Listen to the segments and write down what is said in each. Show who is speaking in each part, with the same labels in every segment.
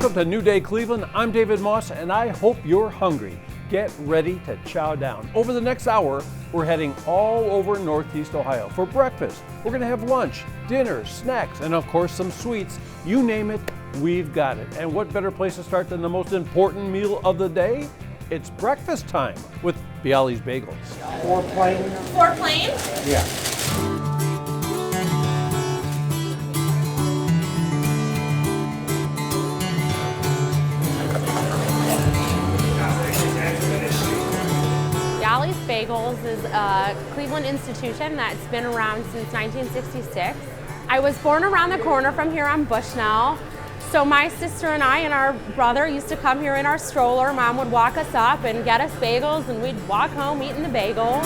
Speaker 1: Welcome to New Day Cleveland. I'm David Moss, and I hope you're hungry. Get ready to chow down. Over the next hour, we're heading all over Northeast Ohio for breakfast. We're going to have lunch, dinner, snacks, and of course some sweets. You name it, we've got it. And what better place to start than the most important meal of the day? It's breakfast time with Bialy's Bagels.
Speaker 2: 4 plain?
Speaker 3: 4 plain?
Speaker 2: Yeah.
Speaker 3: Bialy's Bagels is a Cleveland institution that's been around since 1966. I was born around the corner from here on Bushnell. So my sister and I and our brother used to come here in our stroller. Mom would walk us up and get us bagels, and we'd walk home eating the bagels.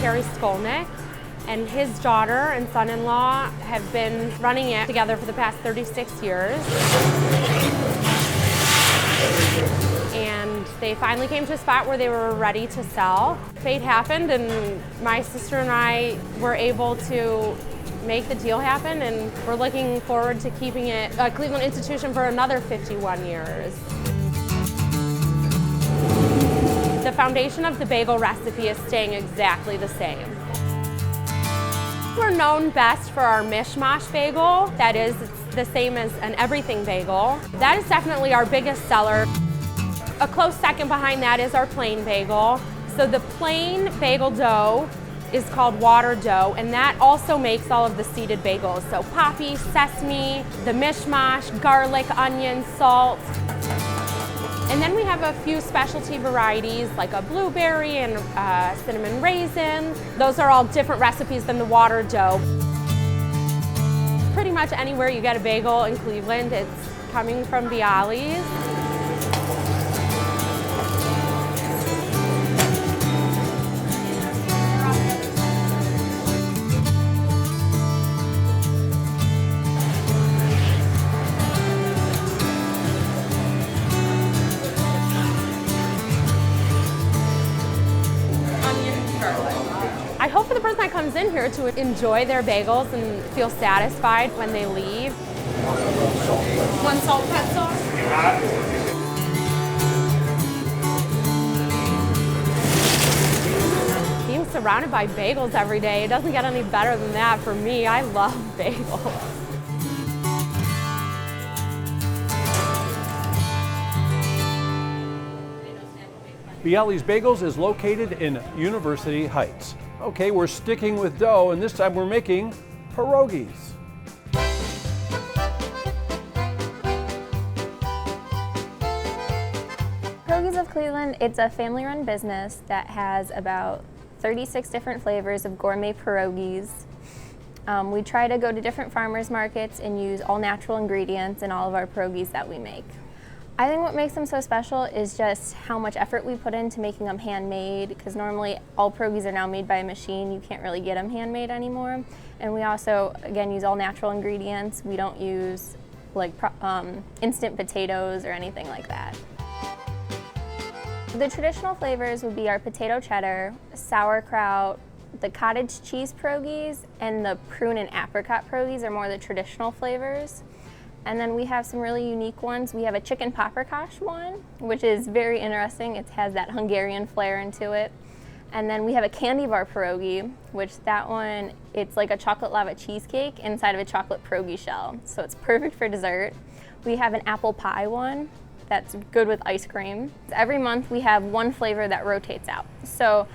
Speaker 3: Terry Skolnick and his daughter and son-in-law have been running it together for the past 36 years. And they finally came to a spot where they were ready to sell. Fate happened, and my sister and I were able to make the deal happen, and we're looking forward to keeping it a Cleveland institution for another 51 years. The foundation of the bagel recipe is staying exactly the same. We're known best for our mishmash bagel. That is, it's the same as an everything bagel. That is definitely our biggest seller. A close second behind that is our plain bagel. So the plain bagel dough is called water dough, and that also makes all of the seeded bagels. So poppy, sesame, the mishmash, garlic, onion, salt. And then we have a few specialty varieties like a blueberry and cinnamon raisin. Those are all different recipes than the water dough. Pretty much anywhere you get a bagel in Cleveland, it's coming from Bialy's. I hope for the person that comes in here to enjoy their bagels and feel satisfied when they leave. 1 salt pretzel. Being surrounded by bagels every day, it doesn't get any better than that for me. I love bagels.
Speaker 1: Bialy's Bagels is located in University Heights. Okay, we're sticking with dough, and this time we're making pierogies.
Speaker 4: Pierogies of Cleveland, it's a family-run business that has about 36 different flavors of gourmet pierogies. We try to go to different farmers markets and use all natural ingredients in all of our pierogies that we make. I think what makes them so special is just how much effort we put into making them handmade, because normally all pierogies are now made by a machine. You can't really get them handmade anymore. And we also, again, use all natural ingredients. We don't use like instant potatoes or anything like that. The traditional flavors would be our potato cheddar, sauerkraut, the cottage cheese pierogies, and the prune and apricot pierogies are more the traditional flavors. And then we have some really unique ones. We have a chicken paprikash one, which is very interesting. It has that Hungarian flair into it. And then we have a candy bar pierogi, which that one, it's like a chocolate lava cheesecake inside of a chocolate pierogi shell. So it's perfect for dessert. We have an apple pie one that's good with ice cream. Every month we have one flavor that rotates out. So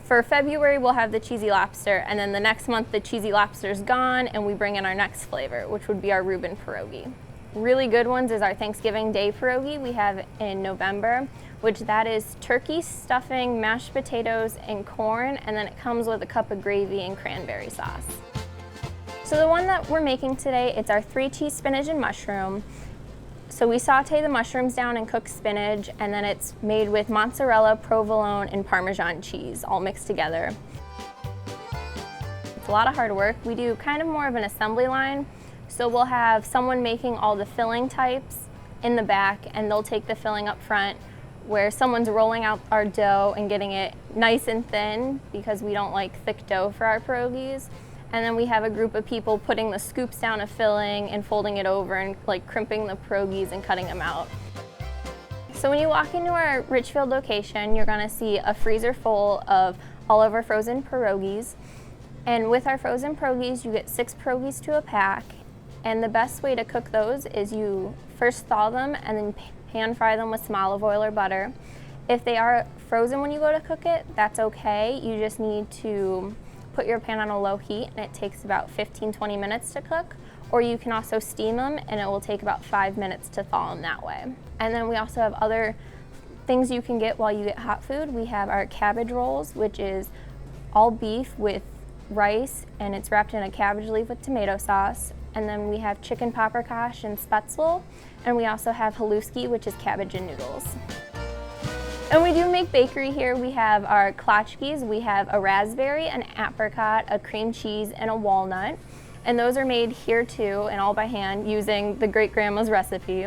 Speaker 4: for February, we'll have the cheesy lobster, and then the next month the cheesy lobster's gone, and we bring in our next flavor, which would be our Reuben pierogi. Really good ones is our Thanksgiving Day pierogi we have in November, which that is turkey stuffing, mashed potatoes, and corn, and then it comes with a cup of gravy and cranberry sauce. So the one that we're making today, it's our 3-cheese spinach and mushroom. So we saute the mushrooms down and cook spinach, and then it's made with mozzarella, provolone, and Parmesan cheese all mixed together. It's a lot of hard work. We do kind of more of an assembly line. So we'll have someone making all the filling types in the back, and they'll take the filling up front, where someone's rolling out our dough and getting it nice and thin because we don't like thick dough for our pierogies. And then we have a group of people putting the scoops down of filling and folding it over and like crimping the pierogies and cutting them out. So when you walk into our Richfield location, you're gonna see a freezer full of all of our frozen pierogies. And with our frozen pierogies, you get 6 pierogies to a pack. And the best way to cook those is you first thaw them and then pan fry them with some olive oil or butter. If they are frozen when you go to cook it, that's okay. You just need to put your pan on a low heat and it takes about 15-20 minutes to cook. Or you can also steam them and it will take about 5 minutes to thaw them that way. And then we also have other things you can get while you get hot food. We have our cabbage rolls, which is all beef with rice and it's wrapped in a cabbage leaf with tomato sauce. And then we have chicken paprikash and spätzle. And we also have haluski, which is cabbage and noodles. And we do make bakery here. We have our klatchkis. We have a raspberry, an apricot, a cream cheese, and a walnut. And those are made here too, and all by hand, using the great-grandma's recipe.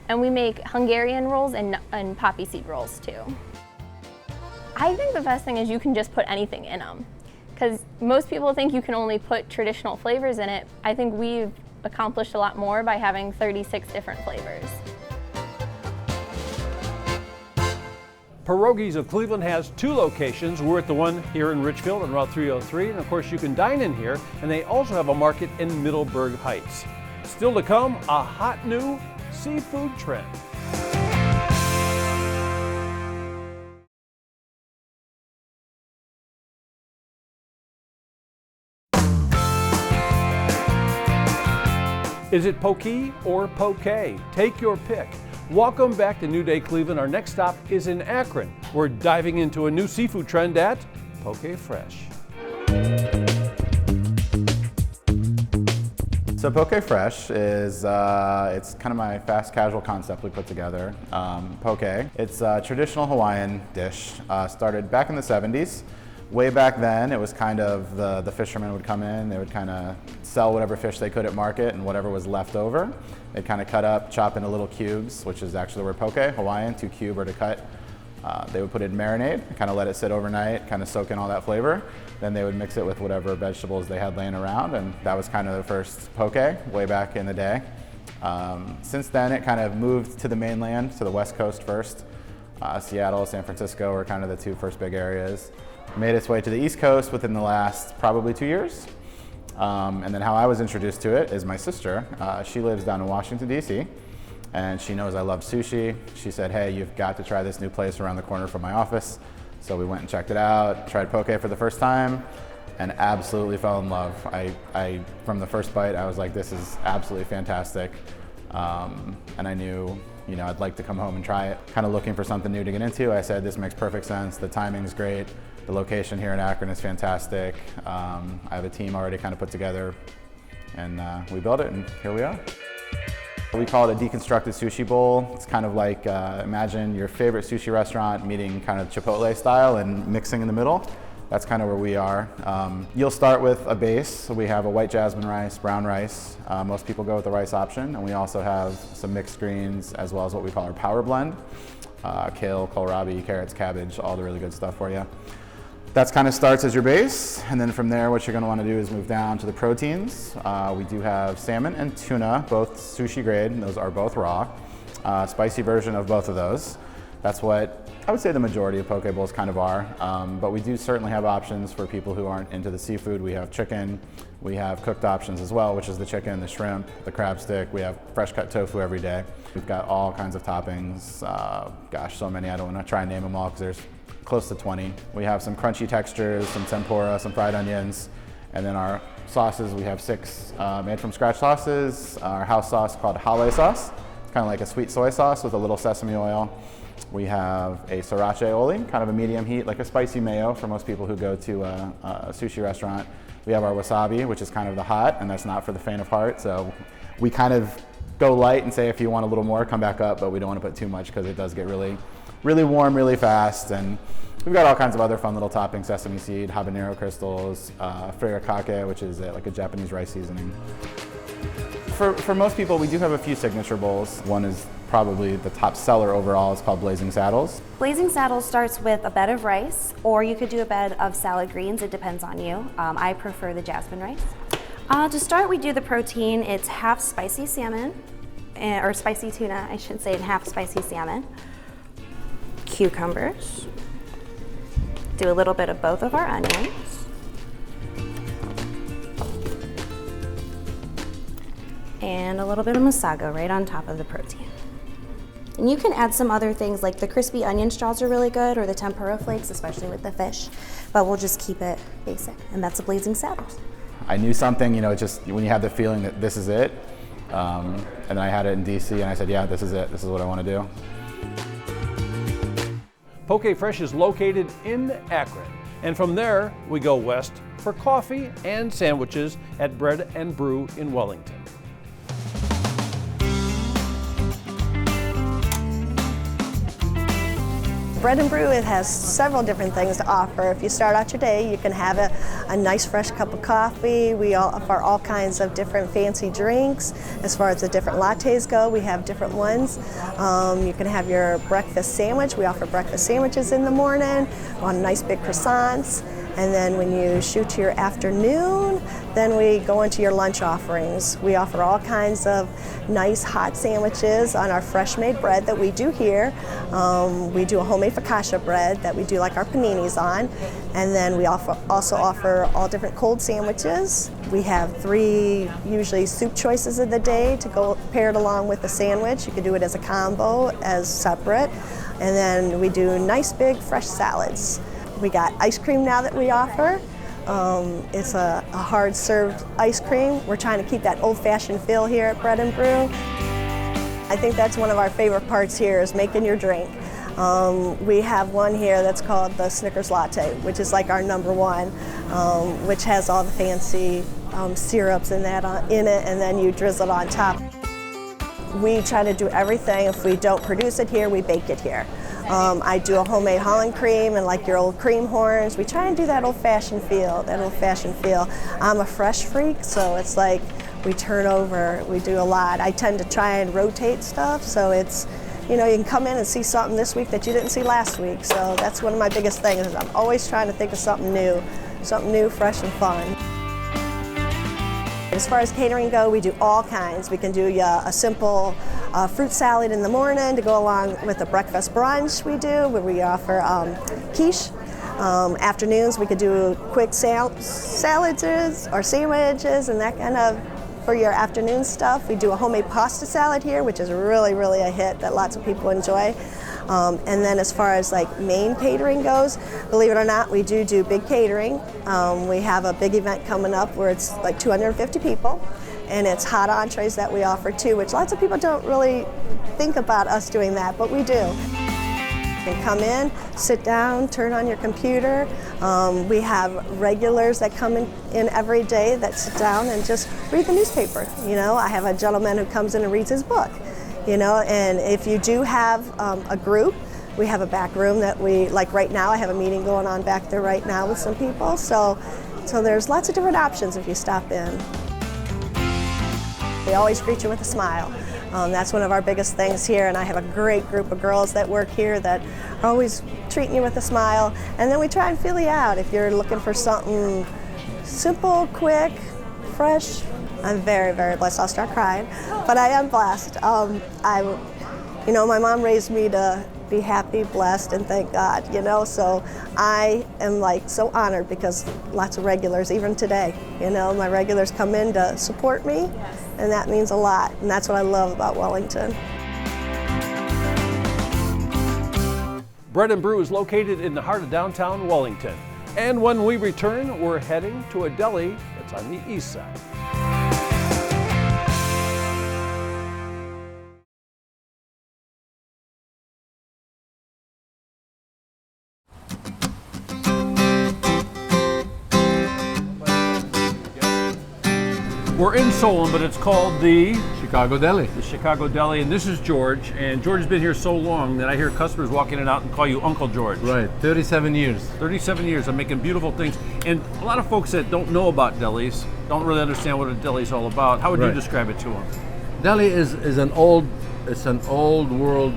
Speaker 4: And we make Hungarian rolls and poppy seed rolls too. I think the best thing is you can just put anything in them. Because most people think you can only put traditional flavors in it. I think we've accomplished a lot more by having 36 different flavors.
Speaker 1: Pierogies of Cleveland has 2 locations. We're at the one here in Richfield on Route 303, and of course you can dine in here, and they also have a market in Middleburg Heights. Still to come, a hot new seafood trend. Is it pokey or poke? Take your pick. Welcome back to New Day Cleveland. Our next stop is in Akron. We're diving into a new seafood trend at Poke Fresh.
Speaker 2: So Poke Fresh is it's kind of my fast casual concept we put together. Poke, it's a traditional Hawaiian dish. Started back in the 70s. Way back then, it was kind of the fishermen would come in, they would kind of sell whatever fish they could at market and whatever was left over. They'd kind of cut up, chop into little cubes, which is actually the word poke, Hawaiian, to cube or to cut. They would put it in marinade, kind of let it sit overnight, kind of soak in all that flavor. Then they would mix it with whatever vegetables they had laying around, and that was kind of the first poke way back in the day. Since then, it kind of moved to the mainland, to the West Coast first. Seattle, San Francisco were kind of the 2 first big areas. Made its way to the East Coast within the last probably 2 years. And then how I was introduced to it is my sister. She lives down in Washington, D.C., and she knows I love sushi. She said, hey, you've got to try this new place around the corner from my office. So we went and checked it out, tried poke for the first time, and absolutely fell in love. I from the first bite, I was like, this is absolutely fantastic. And I knew, I'd like to come home and try it. Kind of looking for something new to get into. I said, this makes perfect sense. The timing's great. The location here in Akron is fantastic. I have a team already kind of put together, and we built it, and here we are. We call it a deconstructed sushi bowl. It's kind of like, imagine your favorite sushi restaurant meeting kind of Chipotle style and mixing in the middle. That's kind of where we are. You'll start with a base. So we have a white jasmine rice, brown rice. Most people go with the rice option, and we also have some mixed greens as well as what we call our power blend. Kale, kohlrabi, carrots, cabbage, all the really good stuff for you. That kind of starts as your base, and then from there what you're going to want to do is move down to the proteins. We do have salmon and tuna, both sushi grade, and those are both raw. Spicy version of both of those. That's what I would say the majority of poke bowls kind of are, but we do certainly have options for people who aren't into the seafood. We have chicken, we have cooked options as well, which is the chicken, the shrimp, the crab stick. We have fresh cut tofu every day. We've got all kinds of toppings. Gosh, so many, I don't want to try and name them all because there's close to 20. We have some crunchy textures, some tempura, some fried onions, and then our sauces, we have 6 made from scratch sauces. Our house sauce called hale sauce. It's kind of like a sweet soy sauce with a little sesame oil. We have a sriracha oli, kind of a medium heat, like a spicy mayo for most people who go to a sushi restaurant. We have our wasabi, which is kind of the hot, and that's not for the faint of heart. So we kind of go light and say if you want a little more, come back up, but we don't want to put too much because it does get really warm really fast. And we've got all kinds of other fun little toppings: sesame seed, habanero crystals, furikake, which is like a Japanese rice seasoning. For most people, we do have a few signature bowls. One is probably the top seller overall, is called Blazing Saddles.
Speaker 5: Blazing Saddles starts with a bed of rice, or you could do a bed of salad greens. It depends on you. I prefer the jasmine rice. To start, we do the protein. It's half spicy salmon, or spicy tuna, I should say, and half spicy salmon. Cucumbers. Do a little bit of both of our onions. And a little bit of masago right on top of the protein. And you can add some other things, like the crispy onion straws are really good, or the tempura flakes, especially with the fish, but we'll just keep it basic, and that's a Blazing Saddles.
Speaker 2: I knew something, just when you have the feeling that this is it, and then I had it in DC, and I said, yeah, this is it, this is what I want to do.
Speaker 1: Poke Fresh is located in Akron, and from there we go west for coffee and sandwiches at Bread and Brew in Wellington.
Speaker 6: Bread and Brew, it has several different things to offer. If you start out your day, you can have a nice fresh cup of coffee. We offer all kinds of different fancy drinks. As far as the different lattes go, we have different ones. You can have your breakfast sandwich. We offer breakfast sandwiches in the morning on nice big croissants. And then when you shoot to your afternoon, then we go into your lunch offerings. We offer all kinds of nice hot sandwiches on our fresh made bread that we do here. We do a homemade focaccia bread that we do like our paninis on. And then we also offer all different cold sandwiches. We have 3 usually soup choices of the day to go paired along with the sandwich. You can do it as a combo, as separate. And then we do nice big fresh salads. We got ice cream now that we offer. It's a hard served ice cream. We're trying to keep that old fashioned feel here at Bread and Brew. I think that's one of our favorite parts here is making your drink. We have one here that's called the Snickers Latte, which is like our #1, which has all the fancy syrups and that in it, and then you drizzle it on top. We try to do everything. If we don't produce it here, we bake it here. I do a homemade Holland cream and like your old cream horns. We try and do that old-fashioned feel, I'm a fresh freak, so it's like we turn over, we do a lot. I tend to try and rotate stuff, so it's, you can come in and see something this week that you didn't see last week. So that's one of my biggest things, is I'm always trying to think of something new, fresh and fun. As far as catering go, we do all kinds. We can do a simple fruit salad in the morning to go along with the breakfast brunch we do, where we offer quiche. Afternoons, we could do quick salads or sandwiches and that kind of for your afternoon stuff. We do a homemade pasta salad here, which is really, really a hit that lots of people enjoy. And then as far as like main catering goes, believe it or not, we do big catering. We have a big event coming up where it's like 250 people, and it's hot entrees that we offer too, which lots of people don't really think about us doing that, but we do. You can come in, sit down, turn on your computer. We have regulars that come in every day that sit down and just read the newspaper. I have a gentleman who comes in and reads his book. And if you do have a group, we have a back room that like right now, I have a meeting going on back there right now with some people. So there's lots of different options if you stop in. We always greet you with a smile. That's one of our biggest things here, and I have a great group of girls that work here that are always treating you with a smile. And then we try and feel you out if you're looking for something simple, quick, fresh. I'm very, very blessed. I'll start crying, but I am blessed. My mom raised me to be happy, blessed, and thank God, so I am like so honored because lots of regulars, even today, my regulars come in to support me, and that means a lot, and that's what I love about Wellington.
Speaker 1: Bread and Brew is located in the heart of downtown Wellington. And when we return, we're heading to a deli that's on the east side. We're in Solon, but it's called the
Speaker 7: Chicago Deli.
Speaker 1: The Chicago Deli, and this is George. And George has been here so long that I hear customers walk in and out and call you Uncle George.
Speaker 7: Right, 37 years.
Speaker 1: 37 years. I'm making beautiful things. And a lot of folks that don't know about delis don't really understand what a deli is all about. How would you describe it to them?
Speaker 7: Deli is an old it's an old world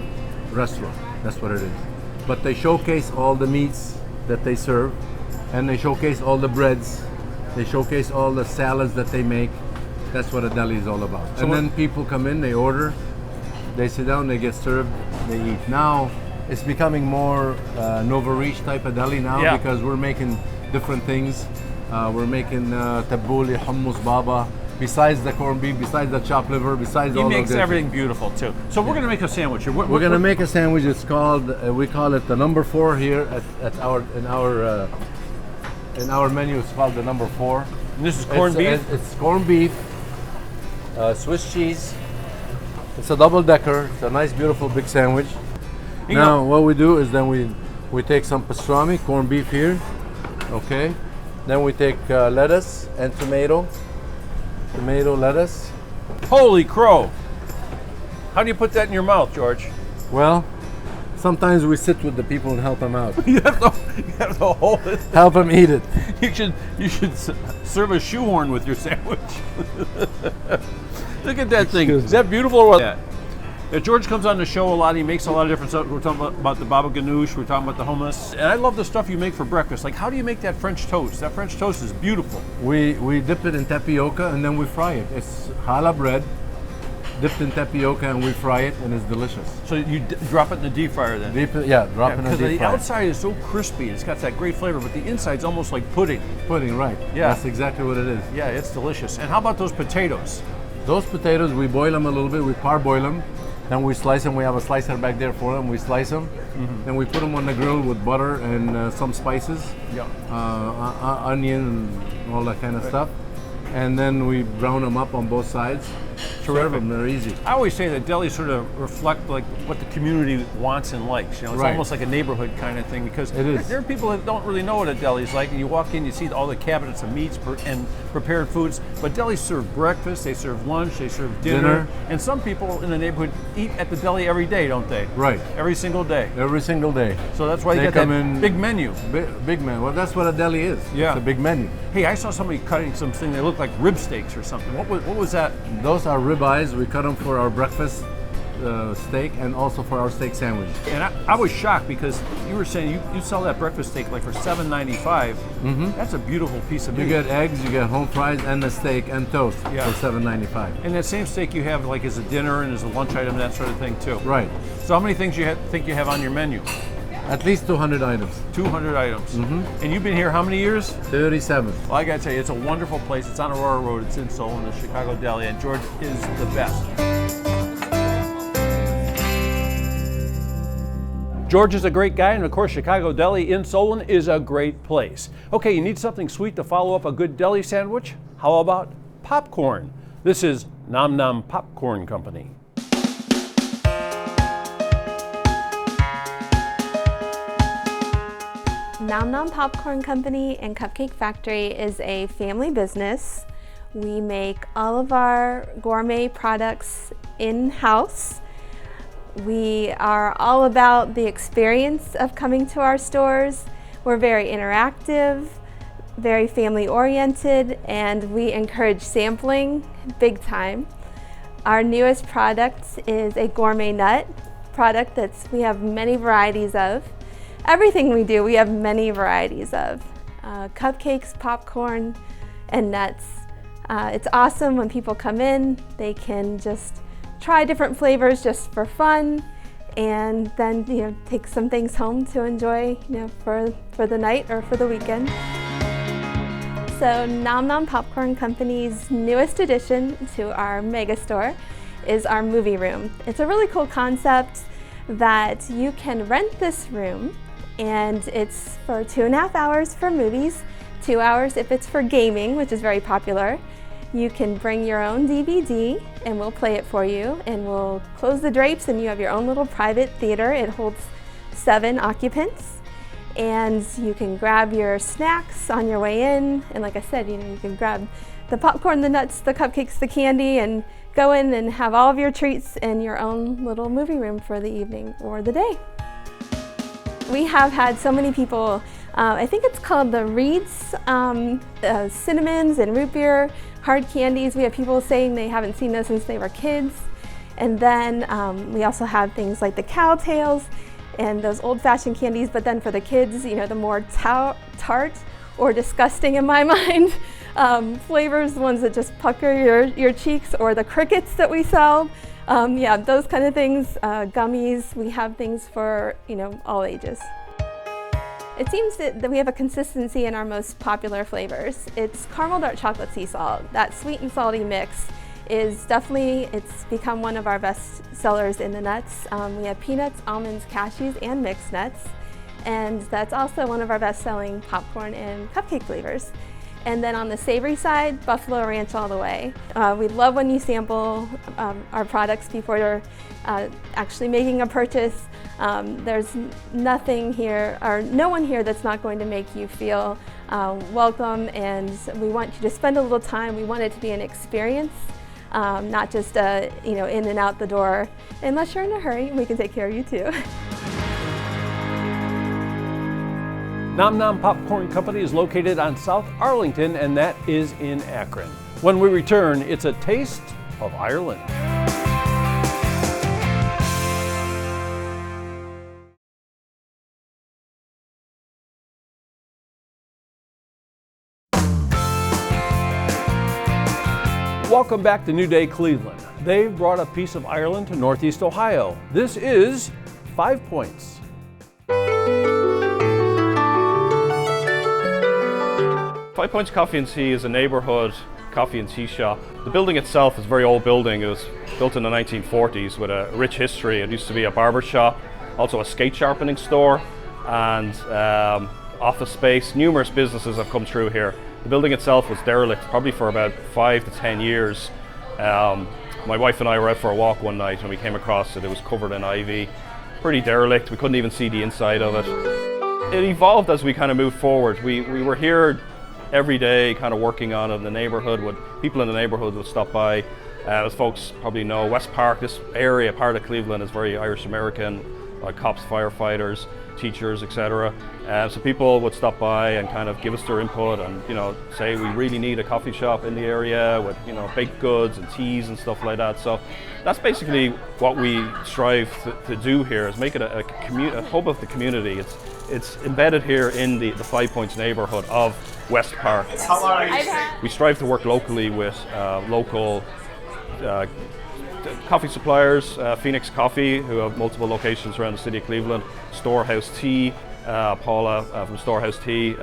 Speaker 7: restaurant. That's what it is. But they showcase all the meats that they serve, and they showcase all the breads. They showcase all the salads that they make. That's what a deli is all about.
Speaker 1: So
Speaker 7: and then people come in, they order, they sit down, they get served, they eat. Now it's becoming more Nova Reach type of deli now,
Speaker 1: Yeah.
Speaker 7: because we're making different things. We're making tabbouleh, hummus, baba. Besides the corned beef, besides the chopped liver, besides
Speaker 1: He
Speaker 7: all
Speaker 1: makes
Speaker 7: of this.
Speaker 1: everything beautiful too. So we're gonna make a sandwich here.
Speaker 7: We're gonna make a sandwich. It's called we call it the number 4 here at our in our menu. It's called the number 4.
Speaker 1: And this is corned beef.
Speaker 7: It's corned beef, Swiss cheese. It's a double decker. It's a nice, beautiful, big sandwich.
Speaker 1: You
Speaker 7: Now
Speaker 1: know-
Speaker 7: what we do is then we take some pastrami, corned beef here. Okay. Then we take lettuce and tomato, lettuce.
Speaker 1: Holy crow! How do you put that in your mouth, George?
Speaker 7: Well, sometimes we sit with the people and help them out.
Speaker 1: You have to hold it.
Speaker 7: Help them eat it.
Speaker 1: You should serve a shoehorn with your sandwich. Look at that thing.
Speaker 7: Excuse me.
Speaker 1: Is that beautiful or what? Yeah, George comes on the show a lot. He makes a lot of different stuff. We're talking about the baba ganoush. We're talking about the hummus. And I love the stuff you make for breakfast. Like, how do you make that French toast? That French toast is beautiful.
Speaker 7: We dip it in tapioca and then we fry it. It's challah bread dipped in tapioca and we fry it and it's delicious.
Speaker 1: So you drop it in the deep fryer then?
Speaker 7: Drop it in
Speaker 1: Because
Speaker 7: the
Speaker 1: the
Speaker 7: deep fryer.
Speaker 1: outside is so crispy. It's got that great flavor, but the inside's almost like pudding.
Speaker 7: Pudding, right.
Speaker 1: Yeah.
Speaker 7: That's exactly what it is.
Speaker 1: Yeah, it's delicious. And how about those potatoes?
Speaker 7: Those potatoes, we boil them a little bit, we parboil them, then we slice them. We have a slicer back there for them. We slice them, then we put them on the grill with butter and some spices,
Speaker 1: Yeah.
Speaker 7: onion and all that kind of stuff. And then we brown them up on both sides. Serve them, they're easy.
Speaker 1: I always say that delis sort of reflect like what the community wants and likes. You know, it's
Speaker 7: Right.
Speaker 1: almost like a neighborhood kind of thing because
Speaker 7: It is.
Speaker 1: there are people that don't really know what a deli is like, and you walk in, you see all the cabinets of meats and prepared foods. But delis serve breakfast, they serve lunch, they serve dinner, and some people in the neighborhood eat at the deli every day, don't they?
Speaker 7: Right.
Speaker 1: Every single day.
Speaker 7: Every single day.
Speaker 1: So that's why you
Speaker 7: They
Speaker 1: get that
Speaker 7: come in-
Speaker 1: big menu.
Speaker 7: Big man. Well, that's what a deli is.
Speaker 1: Yeah.
Speaker 7: It's a big menu.
Speaker 1: Hey, I saw somebody cutting something that looked like rib steaks or something. What was that?
Speaker 7: Those are ribeyes. We cut them for our breakfast steak and also for our steak sandwich.
Speaker 1: And I was shocked because you were saying you sell that breakfast steak like for $7.95. That's a beautiful piece of meat.
Speaker 7: You get eggs, you get home fries, and a steak and toast
Speaker 1: Yeah.
Speaker 7: for $7.95.
Speaker 1: And that same steak you have like as a dinner and as a lunch item, that sort of thing too.
Speaker 7: Right.
Speaker 1: So how many things you think you have on your menu?
Speaker 7: At least 200 items.
Speaker 1: 200 items. And you've been here how many years?
Speaker 7: 37.
Speaker 1: Well, I gotta tell you, it's a wonderful place. It's on Aurora Road. It's in Solon, the Chicago Deli, and George is the best. George is a great guy, and of course, Chicago Deli in Solon is a great place. Okay, you need something sweet to follow up a good deli sandwich? How about popcorn? This is Nom Nom Popcorn Company.
Speaker 8: Nom Nom Popcorn Company and Cupcake Factory is a family business. We make all of our gourmet products in-house. We are all about the experience of coming to our stores. We're very interactive, very family oriented, and we encourage sampling big time. Our newest product is a gourmet nut product that we have many varieties of. Everything we do, we have many varieties of. Cupcakes, popcorn, and nuts. It's awesome when people come in, they can just try different flavors just for fun, and then take some things home to enjoy for the night or for the weekend. So Nom Nom Popcorn Company's newest addition to our mega store is our movie room. It's a really cool concept that you can rent this room, and it's for 2.5 hours for movies, 2 hours if it's for gaming, which is very popular. You can bring your own DVD and we'll play it for you, and we'll close the drapes and you have your own little private theater. It holds 7 occupants, and you can grab your snacks on your way in, and like I said, you can grab the popcorn, the nuts, the cupcakes, the candy, and go in and have all of your treats in your own little movie room for the evening or the day. We have had so many people, I think it's called the Reeds, cinnamons and root beer hard candies. We have people saying they haven't seen those since they were kids. And then we also have things like the cow tails and those old-fashioned candies, but then for the kids, you know, the more tart or disgusting in my mind flavors, the ones that just pucker your cheeks, or the crickets that we sell. Yeah, those kind of things, gummies. We have things for, you know, all ages. It seems that we have a consistency in our most popular flavors. It's caramel dark chocolate sea salt. That sweet and salty mix is definitely, it's become one of our best sellers in the nuts. We have peanuts, almonds, cashews, and mixed nuts. And that's also one of our best-selling popcorn and cupcake flavors. And then on the savory side, Buffalo Ranch all the way. We love when you sample our products before you're actually making a purchase. There's nothing here, or no one here that's not going to make you feel welcome, and we want you to spend a little time. We want it to be an experience, not just you know, in and out the door. Unless you're in a hurry, we can take care of you too.
Speaker 1: Nom Nom Popcorn Company is located on South Arlington, and that is in Akron. When we return, it's a taste of Ireland. Welcome back to New Day Cleveland. They've brought a piece of Ireland to Northeast Ohio. This is 5 Points.
Speaker 9: 5 Points Coffee and Tea is a neighborhood coffee and tea shop. The building itself is a very old building. It was built in the 1940s with a rich history. It used to be a barber shop, also a skate sharpening store, and office space. Numerous businesses have come through here. The building itself was derelict probably for about 5 to 10 years. My wife and I were out for a walk one night and we came across it. It was covered in ivy, pretty derelict. We couldn't even see the inside of it. It evolved as we kind of moved forward. We were here every day kind of working on it in the neighborhood. People in the neighborhood would stop by. As folks probably know, West Park, this area, part of Cleveland, is very Irish American, like cops, firefighters, teachers, etc. So people would stop by and kind of give us their input and, you know, say we really need a coffee shop in the area with, you know, baked goods and teas and stuff like that. So that's basically what we strive to do here, is make it a hub of the community. It's embedded here in the 5 Points neighborhood of West Park. We strive to work locally with local coffee suppliers, Phoenix Coffee, who have multiple locations around the city of Cleveland, Storehouse Tea, Paula from Storehouse Tea,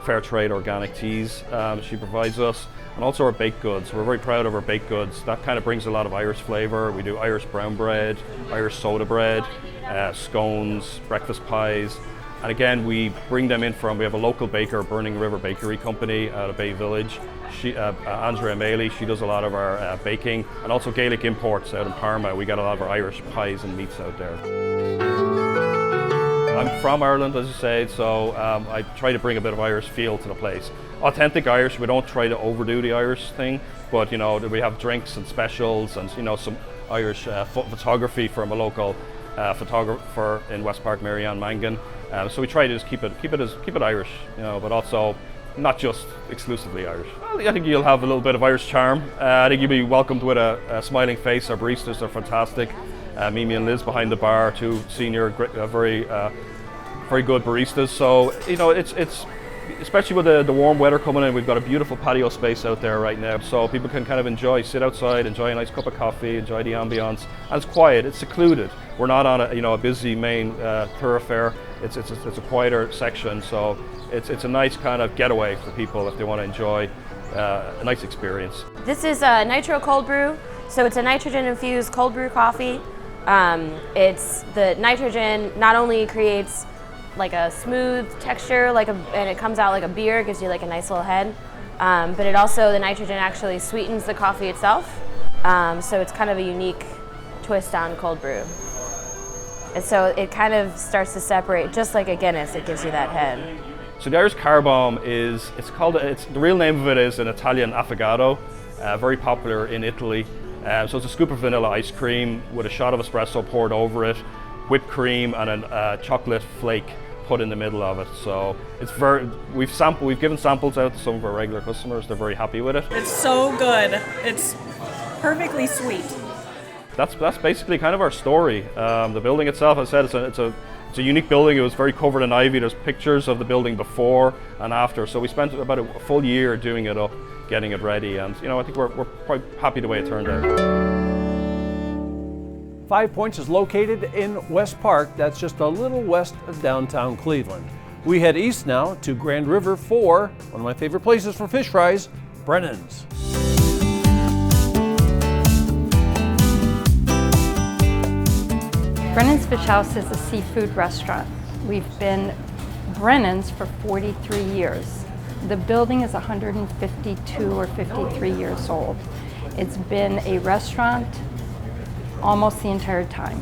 Speaker 9: Fair Trade Organic Teas, she provides us, and also our baked goods. We're very proud of our baked goods. That kind of brings a lot of Irish flavor. We do Irish brown bread, Irish soda bread, scones, breakfast pies. And again, we bring them in we have a local baker, Burning River Bakery Company out of Bay Village. Andrea Bialy, she does a lot of our baking, and also Gaelic imports out in Parma. We got a lot of our Irish pies and meats out there. I'm from Ireland, as you say, so I try to bring a bit of Irish feel to the place. Authentic Irish, we don't try to overdo the Irish thing, but, you know, we have drinks and specials and, you know, some Irish photography from a local photographer in West Park, Marianne Mangan. So we try to just keep it Irish, you know, but also not just exclusively Irish. Well, I think you'll have a little bit of Irish charm. I think you'll be welcomed with a smiling face. Our baristas are fantastic. Mimi and Liz behind the bar, two senior, very good baristas. So, you know, it's especially with the warm weather coming in, we've got a beautiful patio space out there right now, so people can kind of sit outside, enjoy a nice cup of coffee, enjoy the ambience. And it's quiet, it's secluded. We're not on a busy main thoroughfare. It's a quieter section, so it's a nice kind of getaway for people if they want to enjoy a nice experience.
Speaker 10: This is a nitro cold brew, so it's a nitrogen infused cold brew coffee. It's the nitrogen not only creates like a smooth texture, and it comes out like a beer, gives you like a nice little head. But the nitrogen actually sweetens the coffee itself. So it's kind of a unique twist on cold brew. And so it kind of starts to separate, just like a Guinness, it gives you that head.
Speaker 9: So the Irish Car Bomb the real name of it is an Italian affogato, very popular in Italy. So it's a scoop of vanilla ice cream with a shot of espresso poured over it, whipped cream and a chocolate flake put in the middle of it. So it's we've given samples out to some of our regular customers. They're very happy with it.
Speaker 11: It's so good. It's perfectly sweet.
Speaker 9: That's basically kind of our story. The building itself, as I said, it's a unique building. It was very covered in ivy. There's pictures of the building before and after. So we spent about a full year doing it up, getting it ready, and I think we're quite happy the way it turned out.
Speaker 1: 5 Points is located in West Park. That's just a little west of downtown Cleveland. We head east now to Grand River for one of my favorite places for fish fries, Brennan's.
Speaker 11: Brennan's Fish House is a seafood restaurant. We've been Brennan's for 43 years. The building is 152 or 53 years old. It's been a restaurant almost the entire time.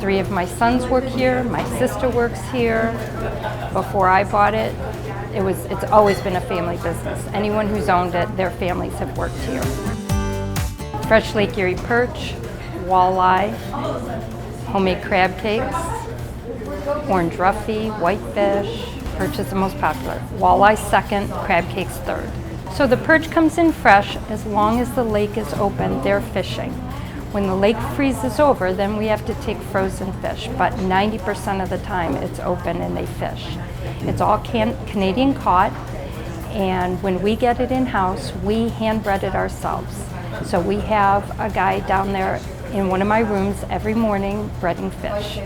Speaker 11: 3 of my sons work here, my sister works here. Before I bought it, it's always been a family business. Anyone who's owned it, their families have worked here. Fresh Lake Erie perch, walleye, homemade crab cakes, orange roughy, whitefish. Perch is the most popular. Walleye second, crab cakes third. So the perch comes in fresh as long as the lake is open, they're fishing. When the lake freezes over, then we have to take frozen fish, but 90% of the time it's open and they fish. It's all Canadian caught, and when we get it in-house, we hand bread it ourselves. So we have a guy down there in one of my rooms every morning breading fish.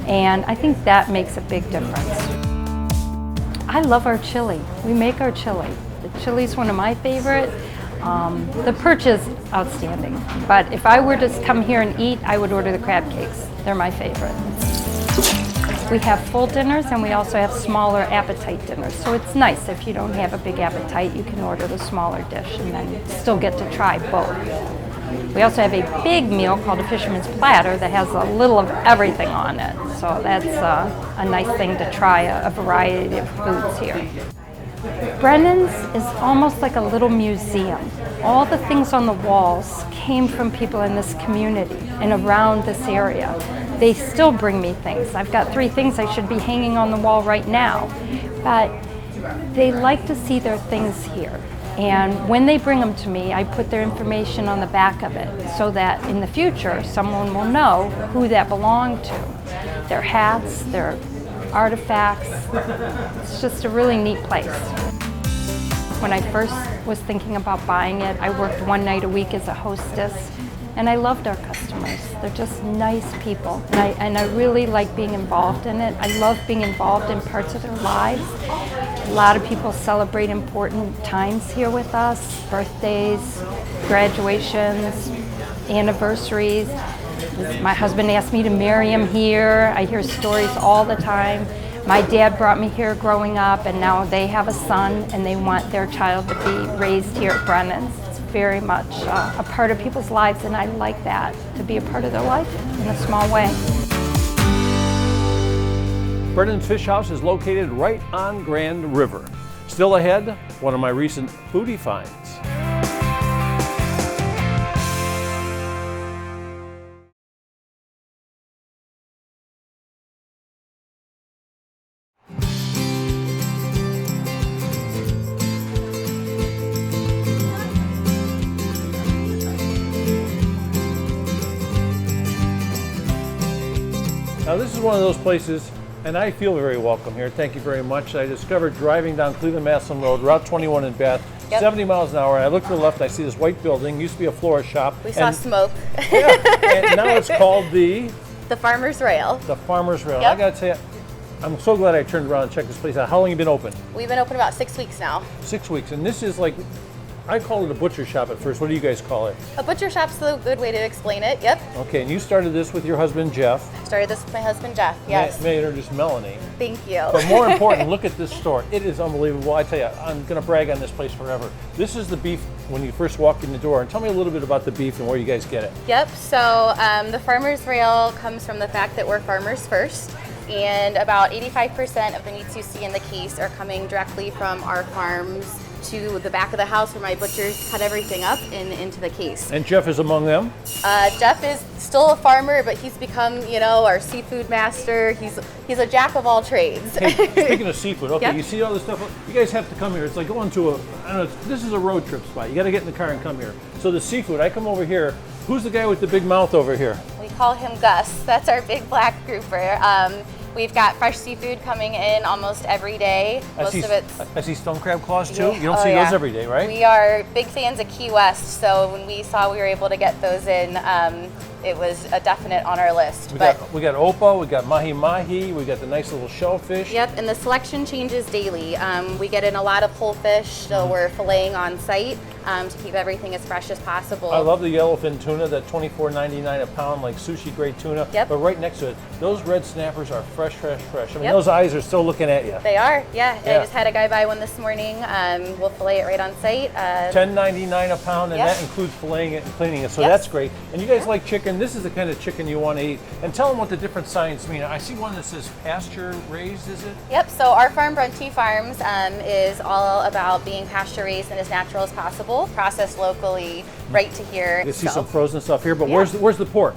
Speaker 11: And I think that makes a big difference. I love our chili. We make our chili. The chili's one of my favorite. The perch is outstanding, but if I were to come here and eat, I would order the crab cakes. They're my favorite. We have full dinners and we also have smaller appetite dinners. So it's nice if you don't have a big appetite, you can order the smaller dish and then still get to try both. We also have a big meal called a fisherman's platter that has a little of everything on it. So that's a nice thing to try a variety of foods here. Brennan's is almost like a little museum. All the things on the walls came from people in this community and around this area. They still bring me things. I've got 3 things I should be hanging on the wall right now, but they like to see their things here. And when they bring them to me, I put their information on the back of it so that in the future, someone will know who that belonged to. Their hats, their artifacts. It's just a really neat place. When I first was thinking about buying it, I worked 1 night a week as a hostess, and I loved our customers. They're just nice people, and I really like being involved in it. I love being involved in parts of their lives. A lot of people celebrate important times here with us, birthdays, graduations, anniversaries. My husband asked me to marry him here. I hear stories all the time. My dad brought me here growing up, and now they have a son and they want their child to be raised here at Brennan's. It's very much a part of people's lives, and I like that, to be a part of their life in a small way.
Speaker 1: Brennan's Fish House is located right on Grand River. Still ahead, one of my recent foodie finds. Now this is one of those places, and I feel very welcome here. Thank you very much. I discovered driving down Cleveland Massillon Road, Route 21 in Bath, 70 miles an hour. I look to the left, I see this white building, used to be a florist shop.
Speaker 12: We saw smoke.
Speaker 1: Yeah, and now it's called the
Speaker 12: Farmer's Rail.
Speaker 1: The Farmer's Rail.
Speaker 12: Yep.
Speaker 1: I gotta tell you, I'm so glad I turned around and checked this place out. How long have you been open?
Speaker 12: We've been open about 6 weeks now.
Speaker 1: 6 weeks, and this is like, I call it a butcher shop at first. What do you guys call it?
Speaker 12: A butcher shop's a good way to explain it, yep.
Speaker 1: Okay, and you started this with your husband, Jeff.
Speaker 12: Started this with my husband, Jeff, yes.
Speaker 1: May I introduce Melanie?
Speaker 12: Thank you.
Speaker 1: But more important, look at this store. It is unbelievable. I tell you, I'm gonna brag on this place forever. This is the beef when you first walk in the door. And tell me a little bit about the beef and where you guys get it.
Speaker 12: Yep, so the Farmer's Rail comes from the fact that we're farmers first. And about 85% of the meats you see in the case are coming directly from our farms to the back of the house where my butchers cut everything up and into the case.
Speaker 1: And Jeff is among them?
Speaker 12: Jeff is still a farmer, but he's become, our seafood master. He's a jack of all trades.
Speaker 1: Hey, speaking of seafood, okay,
Speaker 12: Yep.
Speaker 1: You see all this stuff? You guys have to come here. It's like going to this is a road trip spot. You got to get in the car and come here. So the seafood, I come over here Who's the guy with the big mouth over here?
Speaker 12: We call him Gus. That's our big black grouper. We've got fresh seafood coming in almost every day.
Speaker 1: I see stone crab claws too. You don't see those every day, right?
Speaker 12: We are big fans of Key West, so when we saw we were able to get those in, it was a definite on our list.
Speaker 1: We got opa, we got mahi-mahi, we got the nice little shellfish.
Speaker 12: Yep, and the selection changes daily. We get in a lot of whole fish, so we're filleting on site to keep everything as fresh as possible.
Speaker 1: I love the yellowfin tuna, that $24.99 a pound, like sushi grade tuna.
Speaker 12: Yep.
Speaker 1: But right next to it, those red snappers are fresh, fresh, fresh. I mean, those eyes are still looking at you.
Speaker 12: They are, yeah. I just had a guy buy one this morning. We'll fillet it right on site.
Speaker 1: $10.99 a pound, and that includes filleting it and cleaning it, so that's great. And you guys like chicken. This is the kind of chicken you want to eat. And tell them what the different signs mean. I see one that says pasture raised, is it?
Speaker 12: Yep, so our farm, Brunty Farms, is all about being pasture raised and as natural as possible, processed locally, right to here.
Speaker 1: You see some frozen stuff here, but where's the pork?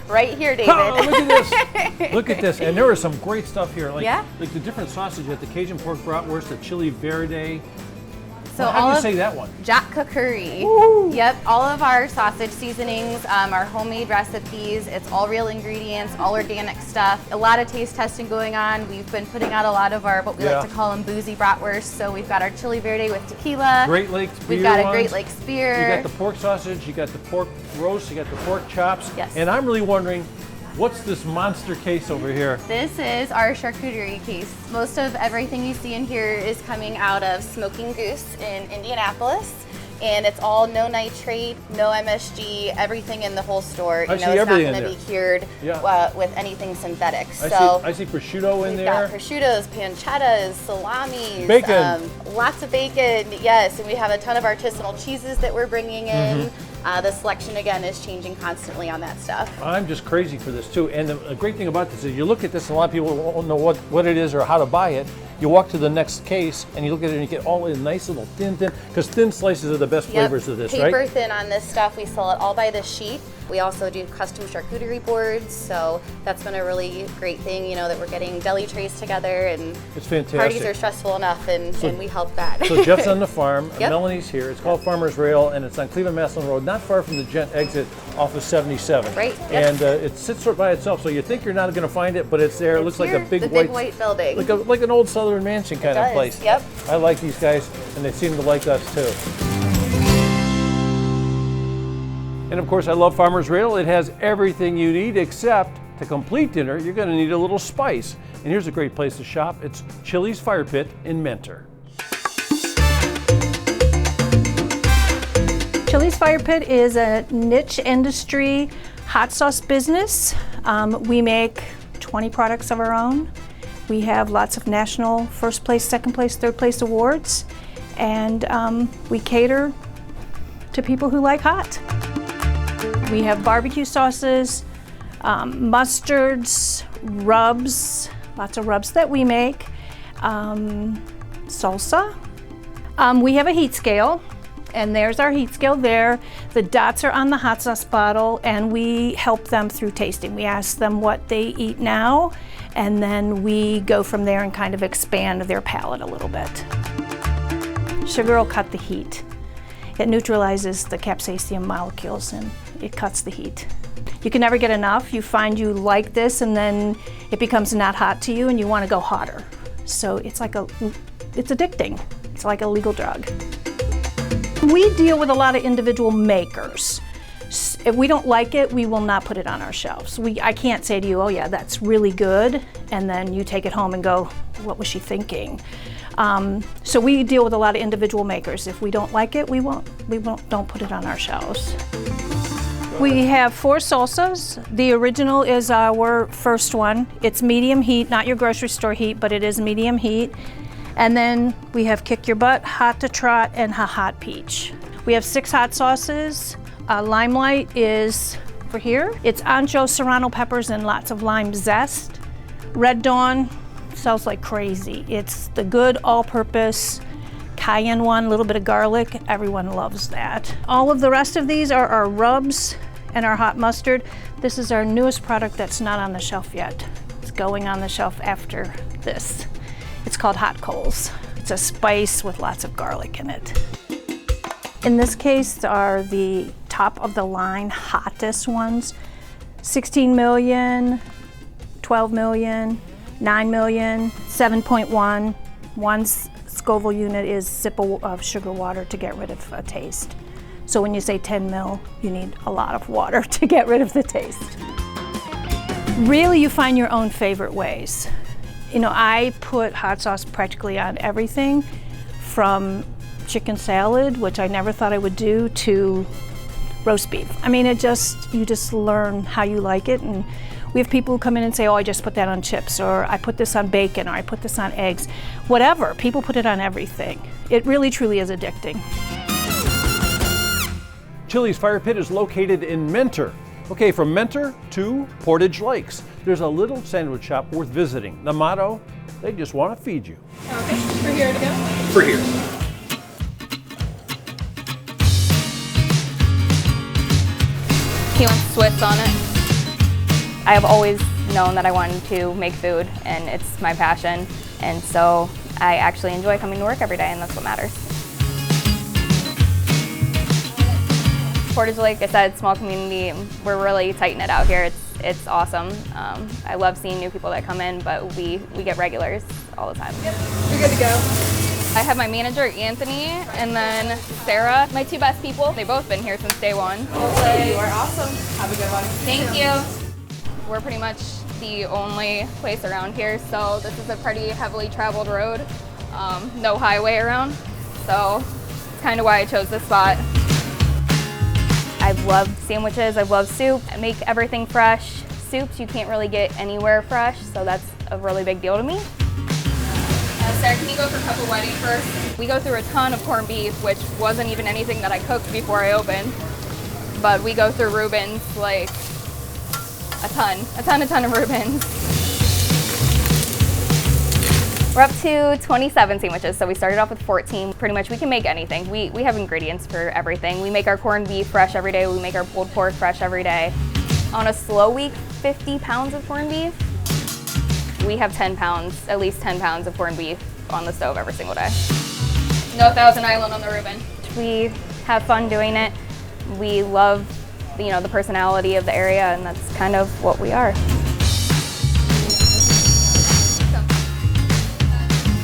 Speaker 12: Right here, David.
Speaker 1: Oh, look at this. Look at this. And there is some great stuff here. Like the different sausage. You got the Cajun pork bratwurst, the chili verde.
Speaker 12: So
Speaker 1: well, how do you say that one?
Speaker 12: Jacka curry. Woo! Yep, all of our sausage seasonings are homemade recipes. It's all real ingredients, all organic stuff. A lot of taste testing going on. We've been putting out a lot of our, what we like to call them, boozy bratwurst. So we've got our chili verde with tequila.
Speaker 1: Great Lakes beer.
Speaker 12: We've got a Great Lakes beer.
Speaker 1: You got the pork sausage, you got the pork roast, you got the pork chops.
Speaker 12: Yes.
Speaker 1: And I'm really wondering, what's this monster case over here?
Speaker 12: This is our charcuterie case. Most of everything you see in here is coming out of Smoking Goose in Indianapolis. And it's all no nitrate, no MSG, everything in the whole store. You know, it's not going to be cured with anything synthetic.
Speaker 1: I see prosciutto in there.
Speaker 12: We've got prosciuttos, pancettas, salamis.
Speaker 1: Bacon.
Speaker 12: Lots of bacon, yes. And we have a ton of artisanal cheeses that we're bringing in. The selection, again, is changing constantly on that stuff.
Speaker 1: I'm just crazy for this, too. And the great thing about this is you look at this, and a lot of people won't know what it is or how to buy it. You walk to the next case, and you look at it, and you get all in nice little thin, because thin slices are the best flavors of this, right?
Speaker 12: Paper thin on this stuff. We sell it all by the sheet. We also do custom charcuterie boards, so that's been a really great thing, you know, that we're getting deli trays together, and
Speaker 1: it's fantastic.
Speaker 12: Parties are stressful enough, and we help that.
Speaker 1: So Jeff's on the farm, Melanie's here. It's called Farmer's Rail, and it's on Cleveland Massillon Road, not far from the Gent exit off of 77.
Speaker 12: Right.
Speaker 1: And it sits right by itself, so you think you're not going to find it, but it's there. It looks like a big white
Speaker 12: building,
Speaker 1: like an old Southern mansion kind of place.
Speaker 12: Yep.
Speaker 1: I like these guys, and they seem to like us too. And of course, I love Farmer's Rail. It has everything you need, except to complete dinner, you're going to need a little spice. And here's a great place to shop. It's Chili's Fire Pit in Mentor.
Speaker 11: Chili's Fire Pit is a niche industry hot sauce business. We make 20 products of our own. We have lots of national first place, second place, third place awards. And we cater to people who like hot. We have barbecue sauces, mustards, rubs, lots of rubs that we make, salsa. We have a heat scale, and there's our heat scale there. The dots are on the hot sauce bottle, and we help them through tasting. We ask them what they eat now, and then we go from there and kind of expand their palate a little bit. Sugar will cut the heat. It neutralizes the capsaicin molecules, and it cuts the heat. You can never get enough. You find you like this, and then it becomes not hot to you, and you want to go hotter. So it's addicting. It's like a legal drug. We deal with a lot of individual makers. If we don't like it, we will not put it on our shelves. I can't say to you, oh yeah, that's really good, and then you take it home and go, what was she thinking? So we deal with a lot of individual makers. If we don't like it, don't put it on our shelves. We have 4 salsas. The original is our first one. It's medium heat, not your grocery store heat, but it is medium heat. And then we have Kick Your Butt, Hot to Trot, and Hot Peach. We have 6 hot sauces. Limelight is for here. It's ancho, serrano peppers, and lots of lime zest. Red Dawn sells like crazy. It's the good all-purpose cayenne one, a little bit of garlic. Everyone loves that. All of the rest of these are our rubs and our hot mustard. This is our newest product that's not on the shelf yet. It's going on the shelf after this. It's called Hot Coals. It's a spice with lots of garlic in it.
Speaker 13: In this case are the top of the line hottest ones. 16 million, 12 million, 9 million, 7.1. One Scoville unit is sip of sugar water to get rid of a taste. So when you say 10 mil, you need a lot of water to get rid of the taste. Really, you find your own favorite ways. You know, I put hot sauce practically on everything, from chicken salad, which I never thought I would do, to roast beef. I mean, you just learn how you like it. And we have people who come in and say, oh, I just put that on chips, or I put this on bacon, or I put this on eggs. Whatever, people put it on everything. It really, truly is addicting.
Speaker 1: Chili's Fire Pit is located in Mentor. Okay, from Mentor to Portage Lakes, there's a little sandwich shop worth visiting. The motto, they just want to feed you.
Speaker 14: Okay, for here to go?
Speaker 1: For here.
Speaker 15: He wants Swiss on it. I have always known that I wanted to make food, and it's my passion, and so I actually enjoy coming to work every day, and that's what matters. Portage, like I said, small community. We're really tight-knit out here. It's awesome. I love seeing new people that come in, but we get regulars all the time.
Speaker 14: Yep, you're good to go.
Speaker 15: I have my manager, Anthony, and then Sarah, my two best people. They've both been here since day one.
Speaker 14: You are awesome. Have a good one.
Speaker 15: Thank you. We're pretty much the only place around here, so this is a pretty heavily traveled road. No highway around, so it's kind of why I chose this spot. I've loved sandwiches, I've loved soup. I make everything fresh. Soups you can't really get anywhere fresh, so that's a really big deal to me. Sarah, can you go for a cup of wedding first? We go through a ton of corned beef, which wasn't even anything that I cooked before I opened. But we go through Reubens like a ton of Reubens. We're up to 27 sandwiches, so we started off with 14. Pretty much we can make anything. We have ingredients for everything. We make our corned beef fresh every day. We make our pulled pork fresh every day. On a slow week, 50 pounds of corned beef. We have 10 pounds, at least 10 pounds of corned beef on the stove every single day. No Thousand Island on the Reuben. We have fun doing it. We love, the personality of the area, and that's kind of what we are.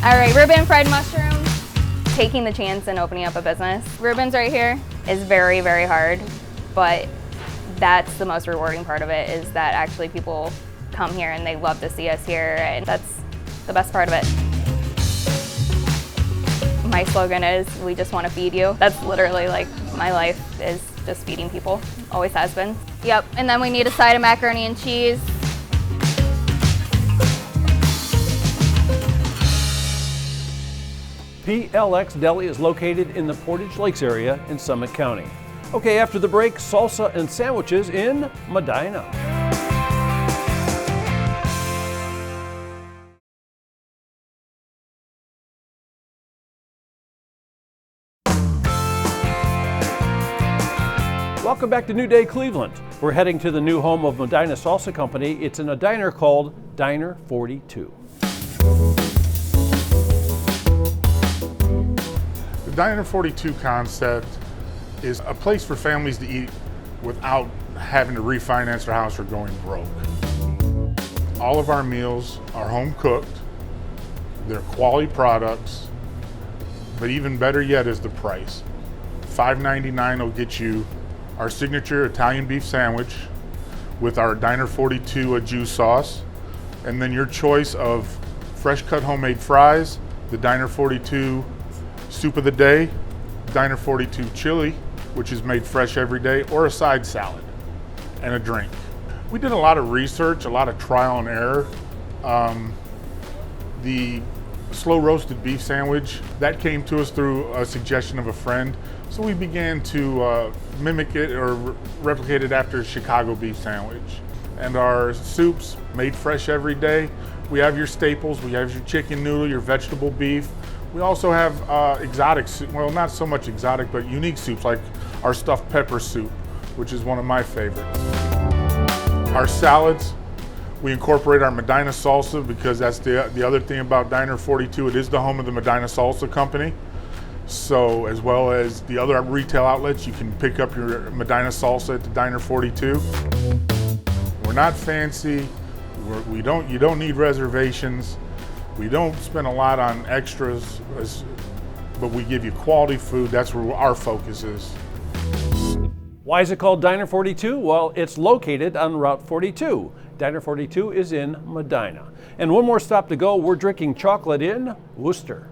Speaker 15: All right, Reuben fried mushrooms. Taking the chance and opening up a business. Reuben's right here is very, very hard, but that's the most rewarding part of it, is that actually people come here and they love to see us here, and that's the best part of it. My slogan is, we just want to feed you. That's literally like my life, is just feeding people. Always has been. Yep, and then we need a side of macaroni and cheese.
Speaker 1: PLX Deli is located in the Portage Lakes area in Summit County. Okay, after the break, salsa and sandwiches in Medina. Welcome back to New Day, Cleveland. We're heading to the new home of Medina Salsa Company. It's in a diner called Diner 42.
Speaker 16: The Diner 42 concept is a place for families to eat without having to refinance their house or going broke. All of our meals are home cooked, they're quality products, but even better yet is the price. $5.99 will get you our signature Italian beef sandwich with our Diner 42 juice sauce, and then your choice of fresh cut homemade fries, the Diner 42 soup of the day, Diner 42 chili, which is made fresh every day, or a side salad and a drink. We did a lot of research, a lot of trial and error. The slow roasted beef sandwich, that came to us through a suggestion of a friend. So we began to mimic it or replicate it after Chicago beef sandwich. And our soups, made fresh every day. We have your staples, we have your chicken noodle, your vegetable beef. We also have exotic, well, not so much exotic, but unique soups like our stuffed pepper soup, which is one of my favorites. Our salads, we incorporate our Medina salsa because that's the other thing about Diner 42. It is the home of the Medina Salsa Company. So as well as the other retail outlets, you can pick up your Medina salsa at the Diner 42. We're not fancy. You don't need reservations. We don't spend a lot on extras, but we give you quality food. That's where our focus is.
Speaker 1: Why is it called Diner 42? Well, it's located on Route 42. Diner 42 is in Medina. And one more stop to go. We're drinking chocolate in Worcester.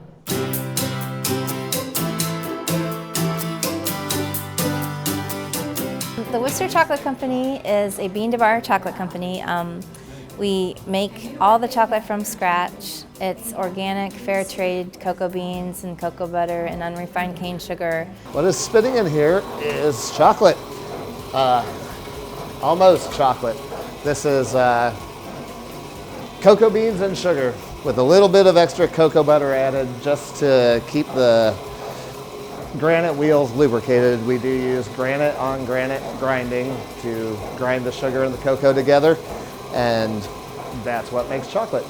Speaker 17: The Worcester Chocolate Company is a bean-to-bar chocolate company. We make all the chocolate from scratch. It's organic, fair trade cocoa beans and cocoa butter and unrefined cane sugar.
Speaker 18: What is spinning in here is chocolate, almost chocolate. This is cocoa beans and sugar with a little bit of extra cocoa butter added just to keep the granite wheels lubricated. We do use granite on granite grinding to grind the sugar and the cocoa together, and that's what makes chocolate.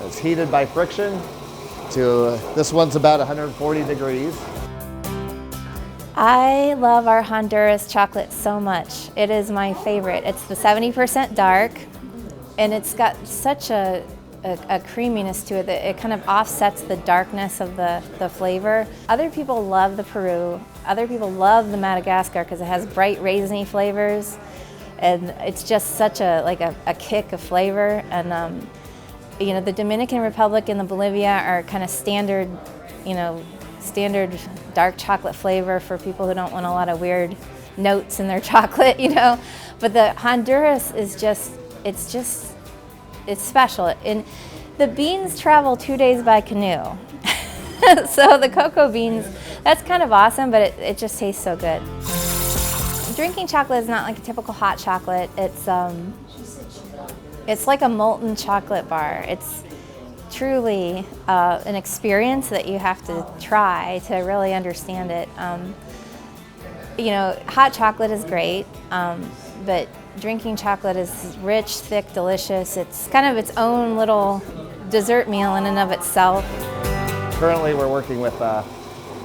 Speaker 18: It's heated by friction to, this one's about 140 degrees.
Speaker 17: I love our Honduras chocolate so much. It is my favorite. It's the 70% dark, and it's got such a creaminess to it that it kind of offsets the darkness of the flavor. Other people love the Peru. Other people love the Madagascar because it has bright raisiny flavors, and it's just such a kick of flavor. And you know, the Dominican Republic and the Bolivia are kind of standard, you know, standard dark chocolate flavor for people who don't want a lot of weird notes in their chocolate, you know. But the Honduras is just, it's special. And the beans travel 2 days by canoe. So the cocoa beans, that's kind of awesome, but it just tastes so good. Drinking chocolate is not like a typical hot chocolate. It's like a molten chocolate bar. It's truly an experience that you have to try to really understand it. You know, hot chocolate is great, but drinking chocolate is rich, thick, delicious. It's kind of its own little dessert meal in and of itself.
Speaker 18: Currently we're working with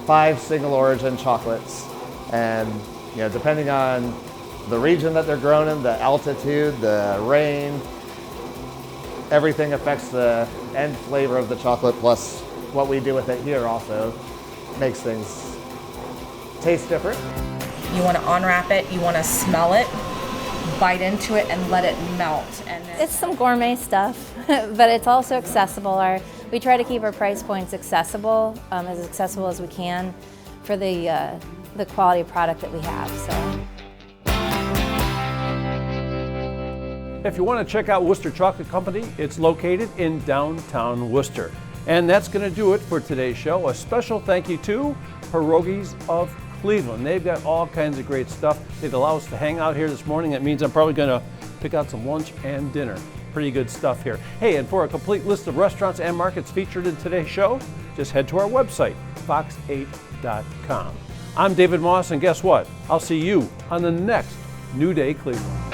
Speaker 18: 5 single origin chocolates, and you know, depending on the region that they're grown in, the altitude, the rain, everything affects the end flavor of the chocolate, plus what we do with it here also makes things taste different.
Speaker 19: You want to unwrap it, you want to smell it, bite into it, and let it melt. And then
Speaker 17: it's some gourmet stuff, but it's also accessible. We try to keep our price points accessible as we can for the quality of product that we have. So.
Speaker 1: If you want to check out Worcester Chocolate Company, it's located in downtown Worcester. And that's going to do it for today's show. A special thank you to Pierogies of Cleveland. They've got all kinds of great stuff. They'd allow us to hang out here this morning. That means I'm probably going to pick out some lunch and dinner. Pretty good stuff here. Hey, and for a complete list of restaurants and markets featured in today's show, just head to our website, fox8.com. I'm David Moss, and guess what? I'll see you on the next New Day Cleveland.